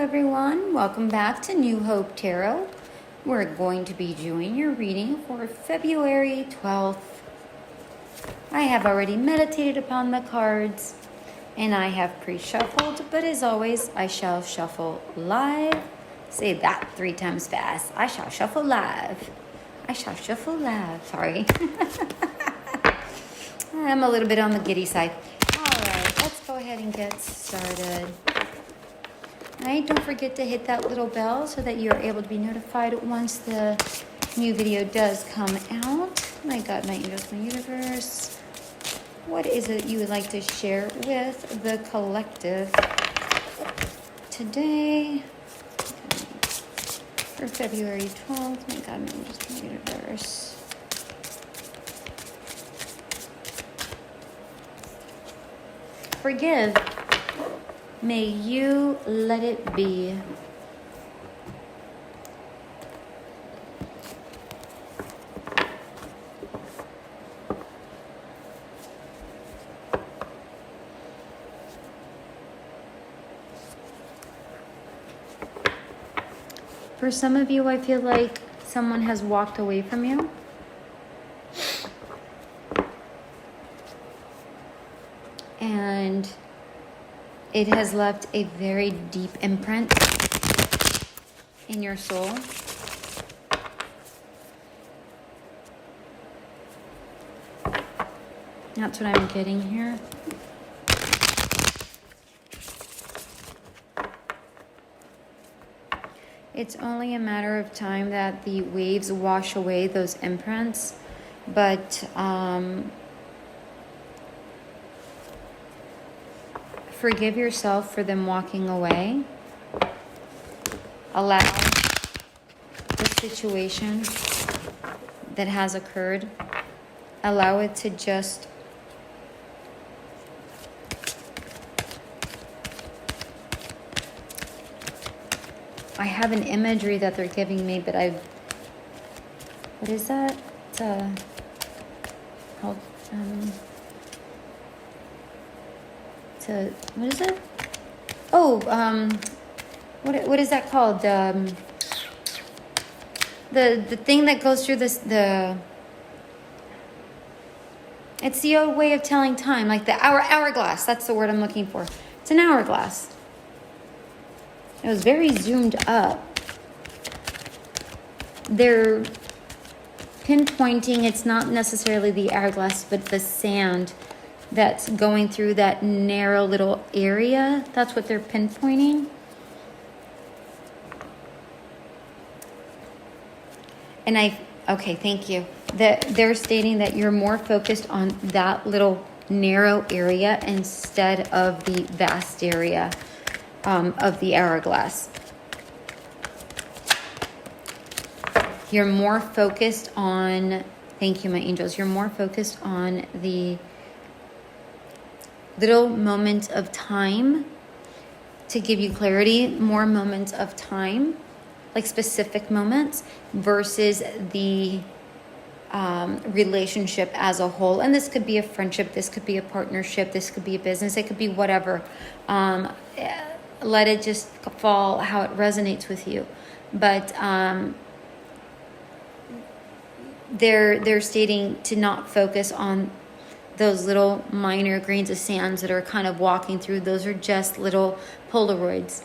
everyone. Welcome back to New Hope Tarot. We're going to be doing your reading for February 12th. I have already meditated upon the cards and I have pre-shuffled, but as always, I shall shuffle live. Say that 3 times fast. I shall shuffle live. I shall shuffle live. Sorry. I'm a little bit on the giddy side. All right, let's go ahead and get started. Right, don't forget to hit that little bell so that you're able to be notified once the new video does come out. My God, my angels, my universe. What is it you would like to share with the collective today for February 12th? My God, my angels, my universe. Forgive. May you let it be. For some of you, I feel like someone has walked away from you. And it has left a very deep imprint in your soul. That's what I'm getting here. It's only a matter of time that the waves wash away those imprints, but forgive yourself for them walking away. Allow the situation that has occurred, allow it to just I have an imagery that they're giving me, but what is that? It's what is it? Oh, what is that called? The thing that goes through this, it's the old way of telling time, like the hourglass. That's the word I'm looking for. It's an hourglass. It was very zoomed up. They're pinpointing, it's not necessarily the hourglass, but the sand that's going through that narrow little area. That's what they're pinpointing. And okay, thank you. They're stating that you're more focused on that little narrow area instead of the vast area of the hourglass. You're more focused on, thank you, my angels, you're more focused on the little moments of time to give you clarity, more moments of time, like specific moments, versus the relationship as a whole. And this could be a friendship, this could be a partnership, this could be a business, it could be whatever. Let it just fall how it resonates with you. But they're stating to not focus on those little minor grains of sands that are kind of walking through. Those are just little Polaroids,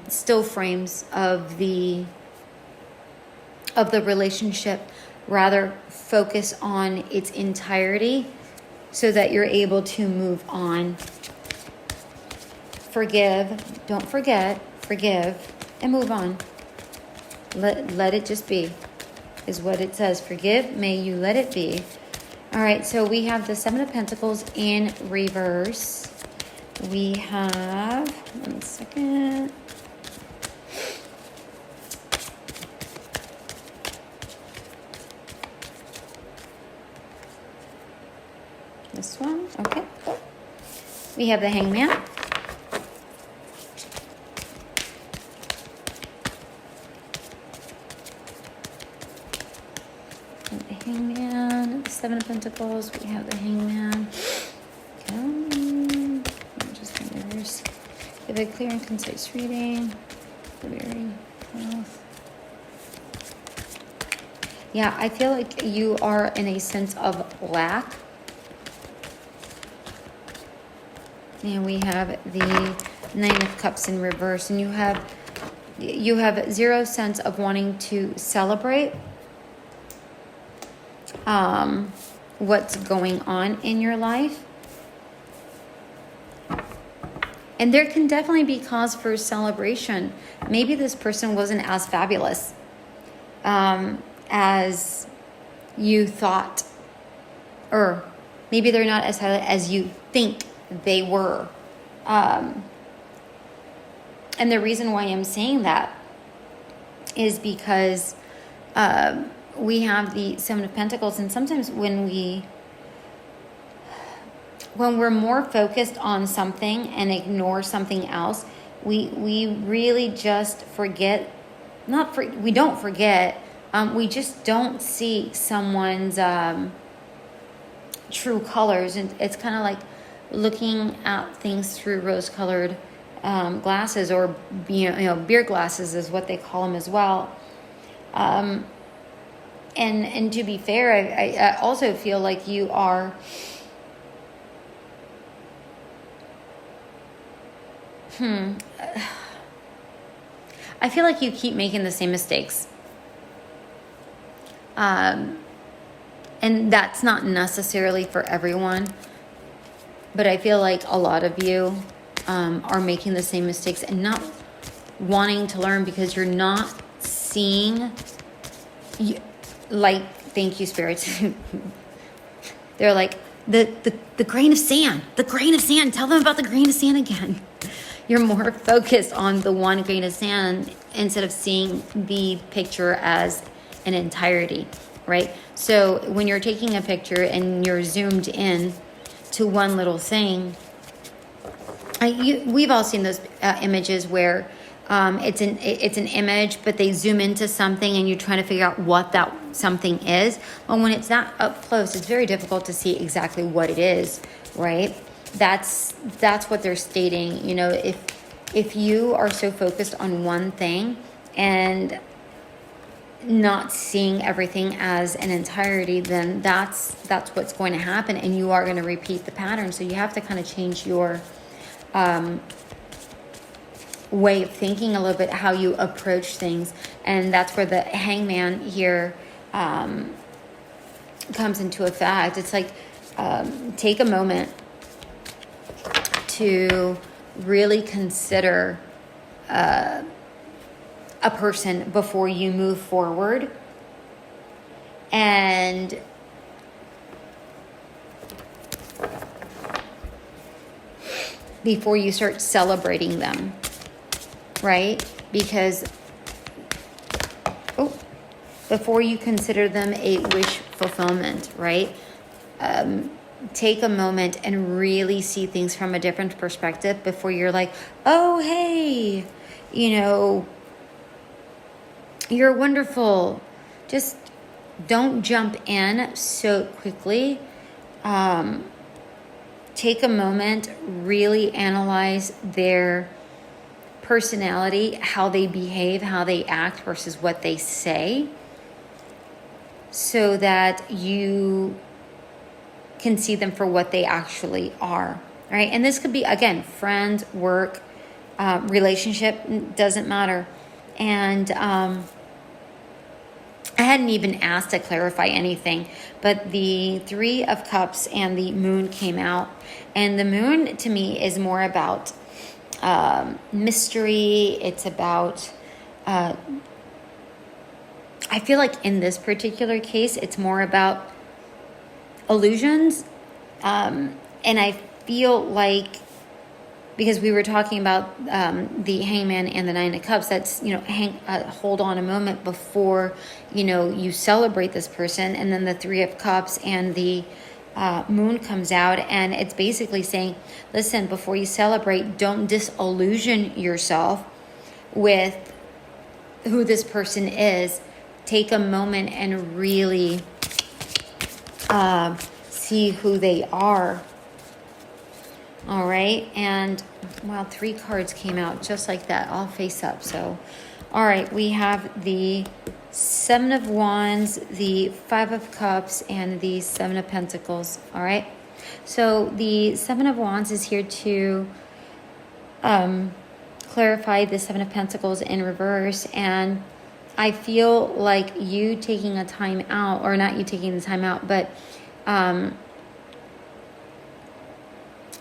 still frames of the relationship. Rather focus on its entirety so that you're able to move on. Forgive, don't forget, forgive, and move on. Let it just be, is what it says. Forgive, may you let it be. All right, so we have the 7 of Pentacles in reverse. We have, 1 second. This one, okay. We have the Hangman. The Hangman, the 7 of Pentacles. We have the Hangman. Okay. Just reverse. Give a clear and concise reading. February 12th. Yeah, I feel like you are in a sense of lack. And we have the Nine of Cups in reverse, and you have zero sense of wanting to celebrate what's going on in your life. And there can definitely be cause for celebration. Maybe this person wasn't as fabulous as you thought, or maybe they're not as highly as you think they were. And the reason why I'm saying that is because we have the Seven of Pentacles, and sometimes when we're more focused on something and ignore something else, we really just forget. We don't forget. We just don't see someone's true colors, and it's kind of like looking at things through rose-colored glasses, or beer glasses is what they call them as well. And to be fair, I also feel like you are I feel like you keep making the same mistakes. And that's not necessarily for everyone, but I feel like a lot of you are making the same mistakes and not wanting to learn because you're not seeing, thank you, spirits. They're like, the grain of sand, tell them about the grain of sand again. You're more focused on the one grain of sand instead of seeing the picture as an entirety, right? So when you're taking a picture and you're zoomed in to one little thing, we've all seen those images where it's an image, but they zoom into something and you're trying to figure out what that something is. Well, when it's that up close, it's very difficult to see exactly what it is, right? That's what they're stating. If you are so focused on one thing and not seeing everything as an entirety, then that's what's going to happen, and you are going to repeat the pattern. So you have to kind of change your way of thinking a little bit, how you approach things, and that's where the Hangman here comes into effect. It's like take a moment to really consider a person before you move forward, and before you start celebrating them, right? Because before you consider them a wish fulfillment, right? Take a moment and really see things from a different perspective before you're like, oh, hey, you're wonderful. Just don't jump in so quickly. Take a moment, really analyze their personality, how they behave, how they act versus what they say, so that you can see them for what they actually are, right? And this could be, again, friends, work, relationship, doesn't matter. And I hadn't even asked to clarify anything, but the Three of Cups and the Moon came out. And the Moon, to me, is more about mystery. It's about, I feel like in this particular case, it's more about illusions. And I feel like, because we were talking about the Hangman and the Nine of Cups, that's, hold on a moment before, you celebrate this person. And then the Three of Cups and the Moon comes out, and it's basically saying, listen, before you celebrate, don't disillusion yourself with who this person is. Take a moment and really see who they are. All right, and wow, 3 cards came out just like that, all face up. So, all right, we have the 7 of Wands, the 5 of Cups, and the 7 of Pentacles. All right, so the 7 of Wands is here to clarify the 7 of Pentacles in reverse, and I feel like you taking a time out, or not you taking the time out, but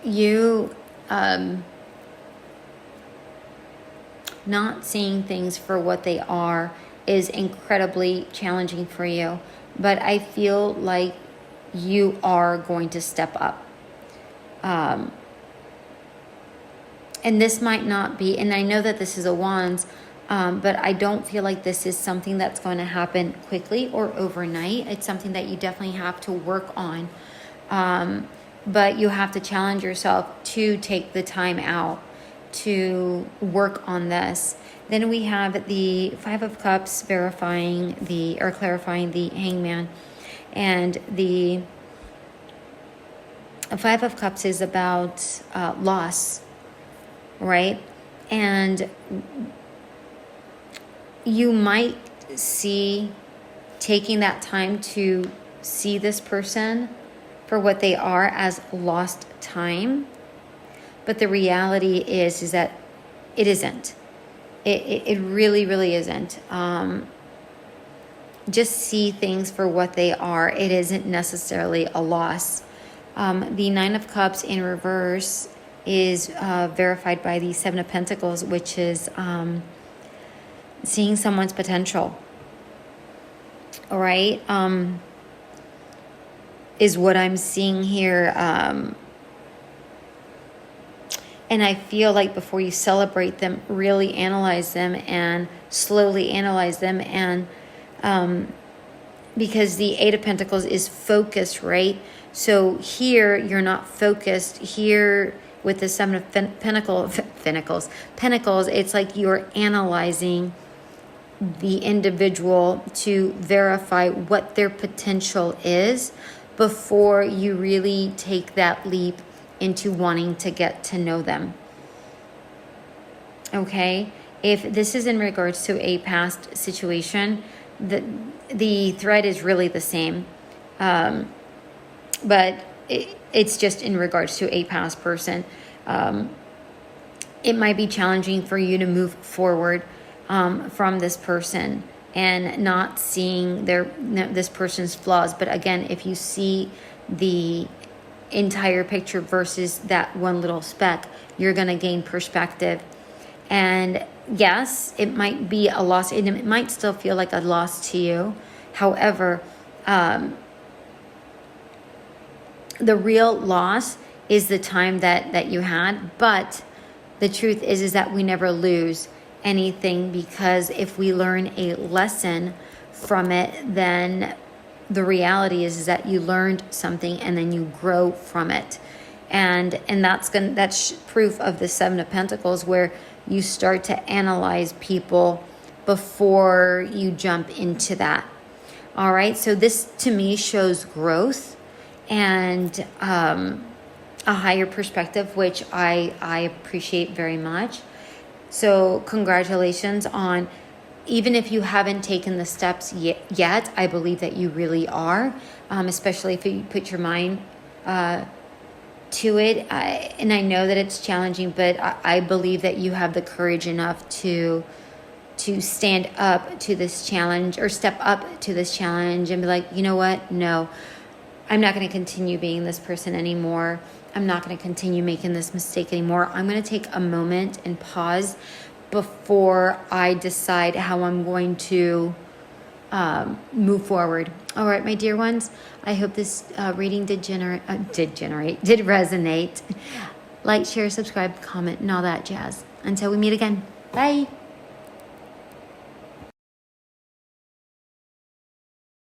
you not seeing things for what they are is incredibly challenging for you. But I feel like you are going to step up. And this might not be, and I know that this is a Wands, but I don't feel like this is something that's going to happen quickly or overnight. It's something that you definitely have to work on. But you have to challenge yourself to take the time out to work on this. Then we have the 5 of Cups clarifying the Hangman. And the 5 of Cups is about loss, right? And you might see taking that time to see this person for what they are as lost time. But the reality is that it isn't. It really, really isn't. Just see things for what they are. It isn't necessarily a loss. The 9 of Cups in reverse is verified by the 7 of Pentacles, which is seeing someone's potential. All right? Is what I'm seeing here. And I feel like before you celebrate them, really analyze them and slowly analyze them. And because the 8 of Pentacles is focused, right? So here you're not focused. Here with the 7 of Pentacles, it's like you're analyzing the individual to verify what their potential is before you really take that leap into wanting to get to know them. Okay? If this is in regards to a past situation, the thread is really the same. But it's just in regards to a past person. It might be challenging for you to move forward from this person and not seeing this person's flaws. But again, if you see the entire picture versus that one little speck, you're going to gain perspective. And yes, it might be a loss, and it might still feel like a loss to you. However, the real loss is the time that you had. But the truth is that we never lose anything, because if we learn a lesson from it, then the reality is that you learned something and then you grow from it. And that's proof of the 7 of Pentacles, where you start to analyze people before you jump into that. All right, so this to me shows growth and a higher perspective, which I appreciate very much. So congratulations on, even if you haven't taken the steps yet, I believe that you really are, especially if you put your mind to it. And I know that it's challenging, but I believe that you have the courage enough to stand up to this challenge, or step up to this challenge and be like, you know what? No, I'm not going to continue being this person anymore. I'm not going to continue making this mistake anymore. I'm going to take a moment and pause before I decide how I'm going to move forward. All right, my dear ones, I hope this reading did resonate. Like, share, subscribe, comment, and all that jazz. Until we meet again. Bye.